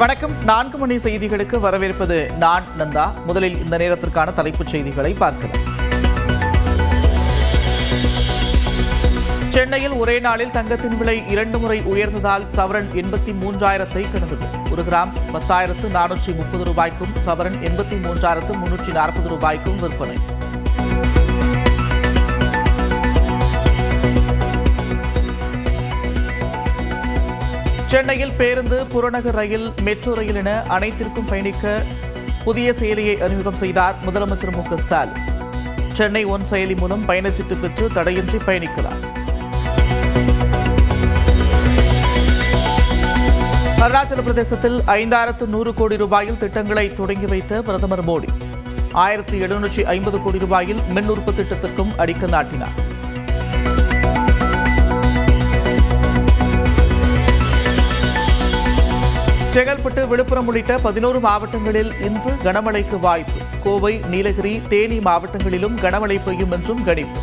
வணக்கம். 4 மணி செய்திகளுக்கு வரவேற்பது நான் நந்தா. முதலில் இந்த நேரத்திற்கான தலைப்புச் செய்திகளை பார்க்கலாம். சென்னையில் ஒரே நாளில் தங்கத்தின் விலை 2 முறை உயர்ந்ததால் சவரன் 83,000 கடந்தது. 1 கிராம் 10,430 ரூபாய்க்கும் சவரன் 83,340 ரூபாய்க்கும் விற்பனை. சென்னையில் பேருந்து, புறநகர் ரயில், மெட்ரோ ரயில் என அனைத்திற்கும் பயணிக்க புதிய செயலியை அறிமுகம் செய்தார் முதலமைச்சர் மு க ஸ்டாலின். சென்னை ஒன் செயலி மூலம் பயணச்சீட்டு பெற்று தடையின்றி பயணிக்கலாம். அருணாச்சல பிரதேசத்தில் 5,100 கோடி ரூபாயில் திட்டங்களை தொடங்கி வைத்த பிரதமர் மோடி 1,750 கோடி ரூபாயில் மின் உற்பத்தி திட்டத்திற்கும் அடிக்கல் நாட்டினார். செங்கல்பட்டு, விழுப்புரம் உள்ளிட்ட 11 மாவட்டங்களில் இன்று கனமழைக்கு வாய்ப்பு. கோவை, நீலகிரி, தேனி மாவட்டங்களிலும் கனமழை பெய்யும் என்றும் கணிப்பு.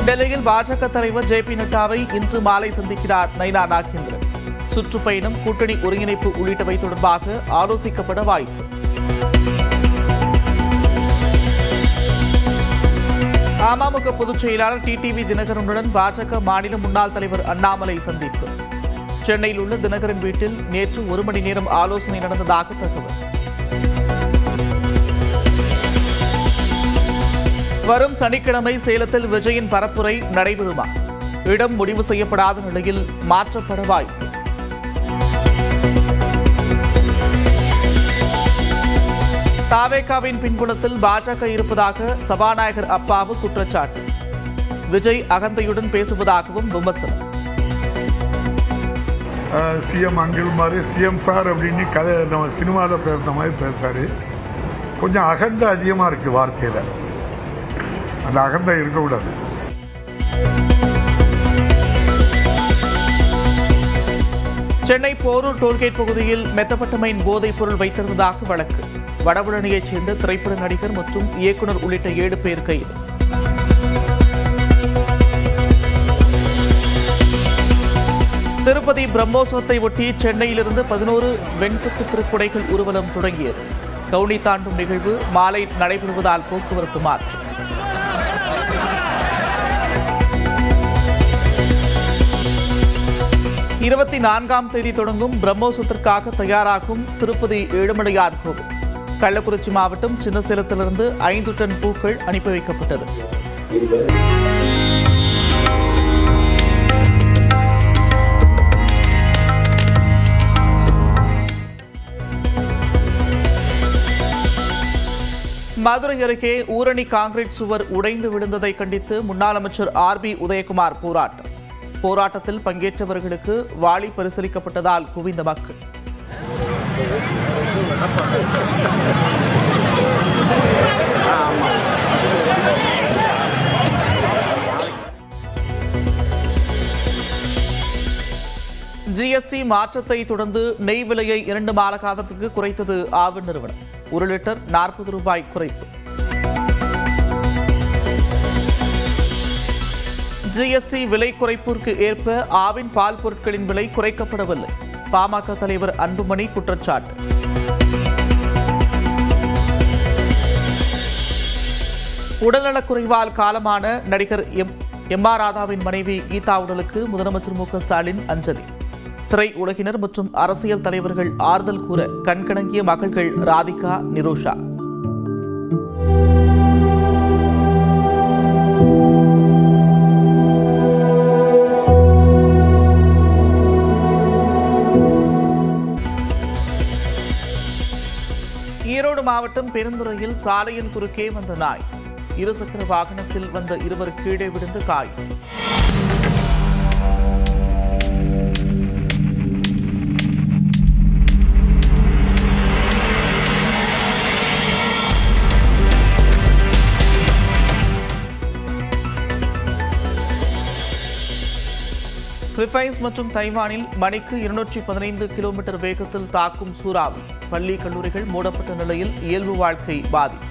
டெல்லியில் பாஜக தலைவர் ஜே.பி. நட்டாவை இன்று மாலை சந்திக்கிறார் நைனா நாகேந்திரன். சுற்றுப்பயணம், கூட்டணி ஒருங்கிணைப்பு உள்ளிட்டவை தொடர்பாக ஆலோசிக்கப்பட வாய்ப்பு. அமமுக பொதுச் செயலாளர் டிடிவி தினகரனுடன் பாஜக மாநில முன்னாள் தலைவர் அண்ணாமலை சந்திப்பு. சென்னையில் உள்ள தினகரன் வீட்டில் நேற்று 1 மணி நேரம் ஆலோசனை நடந்ததாக தகவல். வரும் சனிக்கிழமை சேலத்தில் விஜயின் பரப்புரை நடைபெறுமா? இடம் முடிவு செய்யப்படாத நிலையில் மாற்றப்பட வாய்ப்பு. தாவேகாவின் பின்புலத்தில் பாஜக இருப்பதாக சபாநாயகர் அப்பாவு குற்றச்சாட்டு. விஜய் அகந்தையுடன் பேசுவதாகவும் விமர்சனம். சிஎம் அங்கிள் மாதிரி சிஎம் சார் அப்படின்னு கதை நம்ம சினிமாவில் பேசுகிற மாதிரி பேசுறாரு. கொஞ்சம் அகந்தை அதிகமாக இருக்குது வார்த்தையில். அந்த அகந்தை இருக்கக்கூடாது. சென்னை போரூர் டோல்கேட் பகுதியில் மெத்தப்பட்டமைன் போதைப் பொருள் வைத்திருந்ததாக வழக்கு. வடபழனியைச் சேர்ந்த திரைப்பட நடிகர் மற்றும் இயக்குநர் உள்ளிட்ட 7 பேர் கைது. திருப்பதி பிரம்மோற்சவத்தை ஒட்டி சென்னையிலிருந்து 11 வெண்கொத்து திருக்குடைகள் ஊர்வலம் தொடங்கியது. கவுனி தாண்டும் நிகழ்வு மாலை நடைபெறுவதால் போக்குவரத்து மாற்றம். இருபத்தி 4ஆம் தேதி தொடங்கும் பிரம்மோற்சவத்திற்காக தயாராகும் திருப்பதி ஏழுமலையான் கோவில். கள்ளக்குறிச்சி மாவட்டம் சின்னசேலத்திலிருந்து 5 டன் பூக்கள் அனுப்பி வைக்கப்பட்டது. மதுரை அருகே ஊரணி கான்கிரீட் சுவர் உடைந்து விழுந்ததை கண்டித்து முன்னாள் அமைச்சர் ஆர்.பி. உதயகுமார் போராட்டம். போராட்டத்தில் பங்கேற்றவர்களுக்கு வாளி பரிசீலிக்கப்பட்டதால் குவிந்த மக்கள். ஜிஎஸ்டி மாற்றத்தை தொடர்ந்து நெய் விலையை 2 மாத காலத்துக்கு குறைத்தது ஆவின் நிறுவனம். 1 லிட்டர் 40 ரூபாய் குறைப்பு. ஜிஎஸ்டி விலை குறைப்பிற்கு ஏற்ப ஆவின் பால் பொருட்களின் விலை குறைக்கப்படவில்லை. பாமக தலைவர் அன்புமணி குற்றச்சாட்டு. உடல்நலக்குறைவால் காலமான நடிகர் எம்.ஆர். ராதாவின் மனைவி கீதா உடலுக்கு முதலமைச்சர் மு க ஸ்டாலின் அஞ்சலி. திரை உலகினர் மற்றும் அரசியல் தலைவர்கள் ஆறுதல் கூற கண்கலங்கிய மகள்கள் ராதிகா, நிரோஷா. ஈரோடு மாவட்டம் பெருந்துறையில் சாலையின் குறுக்கே வந்த நாய். இருசக்கர வாகனத்தில் வந்த 2 கீழே விழுந்து காயம். பிலிப்பைன்ஸ் மற்றும் தைவானில் மணிக்கு 215 கிலோமீட்டர் வேகத்தில் தாக்கும் சூறாவளி. பள்ளி, கல்லூரிகள் மூடப்பட்ட நிலையில் இயல்பு வாழ்க்கை பாதிப்பு.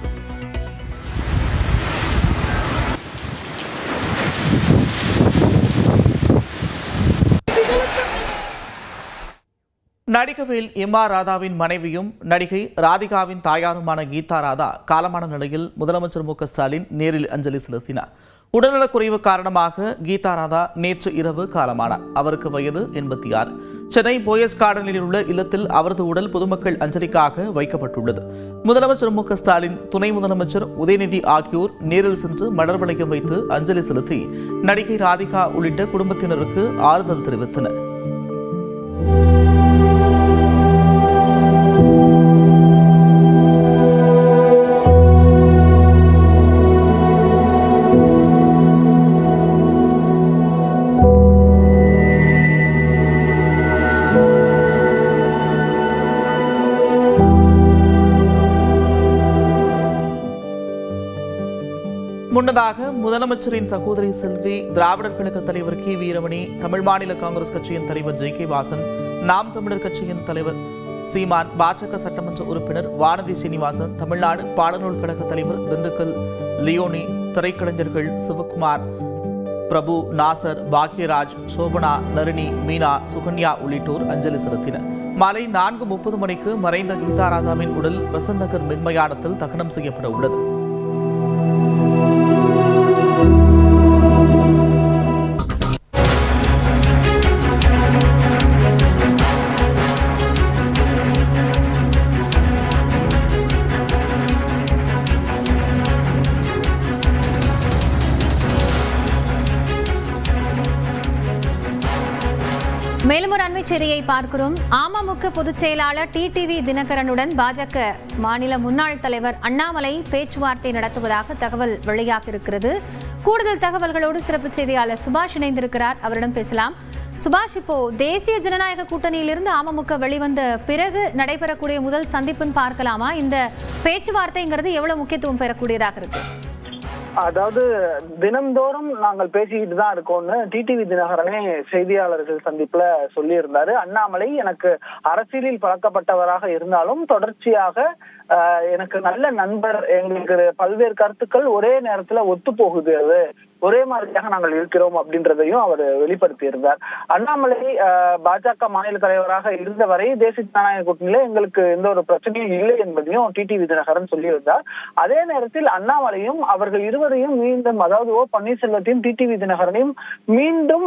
நடிகவேல் எம்.ஆர். ராதாவின் மனைவியும் நடிகை ராதிகாவின் தாயாருமான கீதா ராதா காலமான நிலையில் முதலமைச்சர் மு.க.ஸ்டாலின் நேரில் அஞ்சலி செலுத்தினார். உடல்நலக்குறைவு காரணமாக கீதா ராதா நேற்று இரவு காலமானார். அவருக்கு வயது 86. சென்னை போயஸ் கார்டனில் உள்ள இல்லத்தில் அவரது உடல் பொதுமக்கள் அஞ்சலிக்காக வைக்கப்பட்டுள்ளது. முதலமைச்சர் மு.க.ஸ்டாலின், துணை முதலமைச்சர் உதயநிதி ஆகியோர் நேரில் சென்று மலர் வளையம் வைத்து அஞ்சலி செலுத்தி நடிகை ராதிகா உள்ளிட்ட குடும்பத்தினருக்கு ஆறுதல் தெரிவித்தனர். முன்னதாக முதலமைச்சரின் சகோதரி செல்வி, திராவிடர் கழக தலைவர் கி. வீரமணி, தமிழ் மாநில காங்கிரஸ் கட்சியின் தலைவர் ஜே.கே. வாசன், நாம் தமிழர் கட்சியின் தலைவர் சீமான், பாஜக சட்டமன்ற உறுப்பினர் வானதி சீனிவாசன், தமிழ்நாடு பாடநூல் கழக தலைவர் திண்டுக்கல் லியோனி, திரைக்கலைஞர்கள் சிவகுமார், பிரபு, நாசர், பாக்யராஜ், சோபனா, நளினி, மீனா, சுகன்யா உள்ளிட்டோர் அஞ்சலி செலுத்தினர். மாலை 4:30 மணிக்கு மறைந்த கீதா ராதாவின் உடல் பெசன்ட் நகர் மின்மயானத்தில் தகனம் செய்யப்பட உள்ளது. மேலும் ஒரு அண்மை செய்தியை பார்க்கிறோம். அமமுக பொதுச் செயலாளர் டிடிவி தினகரனுடன் பாஜக மாநில முன்னாள் தலைவர் அண்ணாமலை பேச்சுவார்த்தை நடத்துவதாக தகவல் வெளியாக இருக்கிறது. கூடுதல் தகவல்களோடு சிறப்பு செய்தியாளர் சுபாஷ் இணைந்திருக்கிறார். அவரிடம் பேசலாம். சுபாஷ், இப்போ தேசிய ஜனநாயக கூட்டணியிலிருந்து அமமுக வெளிவந்த பிறகு நடைபெறக்கூடிய முதல் சந்திப்புன்னு பார்க்கலாமா? இந்த பேச்சுவார்த்தைங்கிறது எவ்வளவு முக்கியத்துவம் பெறக்கூடியதாக இருக்கு? அதாவது தினம்தோறும் நாங்கள் பேசிக்கிட்டு தான் இருக்கோம்னு டிடிவி தினகரனே செய்தியாளர்கள் சந்திப்புல சொல்லி இருந்தாரு. அண்ணாமலை எனக்கு அரசியலில் பழக்கப்பட்டவராக இருந்தாலும் தொடர்ச்சியாக எனக்கு நல்ல நண்பர், எங்களுக்கு பல்வேறு கருத்துக்கள் ஒரே நேரத்துல ஒத்து போகுது, அது ஒரே மாதிரியாக நாங்கள் இருக்கிறோம் அப்படின்றதையும் அவர் வெளிப்படுத்தி இருந்தார். அண்ணாமலை பாஜக மாநில தலைவராக இருந்தவரை தேசிய ஜனநாயக கூட்டணியில எங்களுக்கு எந்த ஒரு பிரச்சனையும் இல்லை என்பதையும் டிடிவி தினகரன் சொல்லியிருந்தார். அதே நேரத்தில் அண்ணாமலையும் அவர்கள் இருவரையும் மீண்டும், அதாவது ஓ பன்னீர்செல்வத்தையும் டிடிவி தினகரனையும் மீண்டும்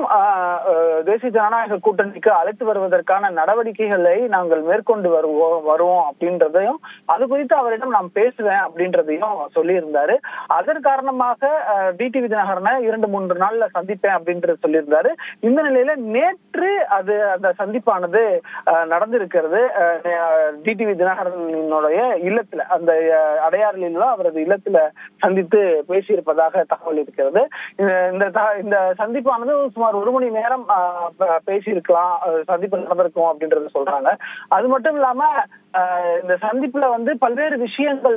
தேசிய ஜனநாயக கூட்டணிக்கு அழைத்து வருவதற்கான நடவடிக்கைகளை நாங்கள் மேற்கொண்டு வருவோம் அப்படின்றதையும், அது குறித்து அவரிடம் நாம் பேசுவேன் அப்படின்றதையும் சொல்லியிருந்தாரு. அதன் காரணமாக டிடிவி தினகரன் 2-3 நாள்ல சந்திப்பேன் அப்படின்றது சொல்லியிருந்தாரு. இந்த நிலையில நேற்று அந்த சந்திப்பானது நடந்திருக்கிறது. டிடிவி தினகரனுடைய இல்லத்துல, அந்த அடையாறில் அவரது இல்லத்துல சந்தித்து பேசியிருப்பதாக தகவல் இருக்கிறது. இந்த சந்திப்பானது சுமார் 1 மணி நேரம் பேசியிருக்கலாம், சந்திப்பு நடந்திருக்கும் அப்படின்றது சொல்றாங்க. அது மட்டும் இல்லாம இந்த சந்திப்புல பல்வேறு விஷயங்கள்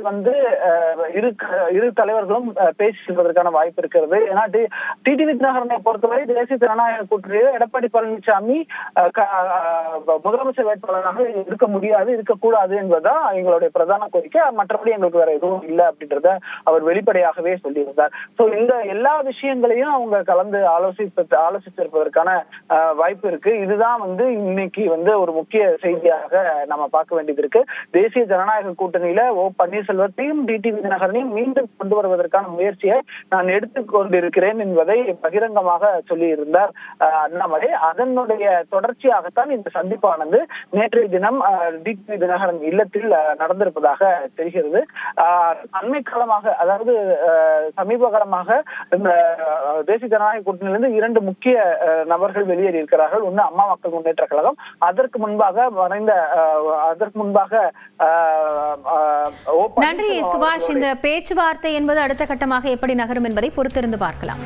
இரு தலைவர்களும் பேசியிருப்பதற்கான வாய்ப்பு இருக்கிறது. ஏன்னா டிடிவி தினகரனை பொறுத்தவரை தேசிய ஜனநாயக கூட்டணியில் எடப்பாடி பழனிசாமி முதலமைச்சர் வேட்பாளராக இருக்க முடியாது, இருக்கக்கூடாது என்பதுதான் எங்களுடைய பிரதான கோரிக்கை. மற்றபடி எங்களுக்கு வேற எதுவும் இல்லை அப்படின்றத அவர் வெளிப்படையாகவே சொல்லியிருந்தார். சோ இந்த எல்லா விஷயங்களையும் அவங்க கலந்து ஆலோசித்திருப்பதற்கான வாய்ப்பு இருக்கு. இதுதான் இன்னைக்கு ஒரு முக்கிய செய்தியாக நம்ம பார்க்க வேண்டியது இருக்கு. தேசிய ஜனநாயக கூட்டணியில ஓ பன்னீர்செல்வத்தையும் டிடிவி தினகரனையும் மீண்டும் கொண்டு வருவதற்கான முயற்சியை நான் எடுத்துக்கொண்டிருக்கிறேன் என்பதை பகிரங்கமாக சொல்லியிருந்தார் அண்ணாமலை. அதனுடைய தொடர்ச்சியாகத்தான் இந்த சந்திப்பானது நேற்றைய தினம் டிடிவி தினகரன் இல்லத்தில் நடந்திருப்பதாக தெரிகிறது. அண்மை காலமாக, அதாவது சமீப காலமாக இந்த தேசிய ஜனநாயக கூட்டணியிலிருந்து 2 முக்கிய நபர்கள் வெளியேறி இருக்கிறார்கள். ஒன்று அம்மா மக்கள் முன்னேற்ற கழகம், அதற்கு முன்பாக நன்றி சுபாஷ். இந்த பேச்சுவார்த்தை என்பது அடுத்த கட்டமாக எப்படி நகரும் என்பதை பொறுத்திருந்து பார்க்கலாம்.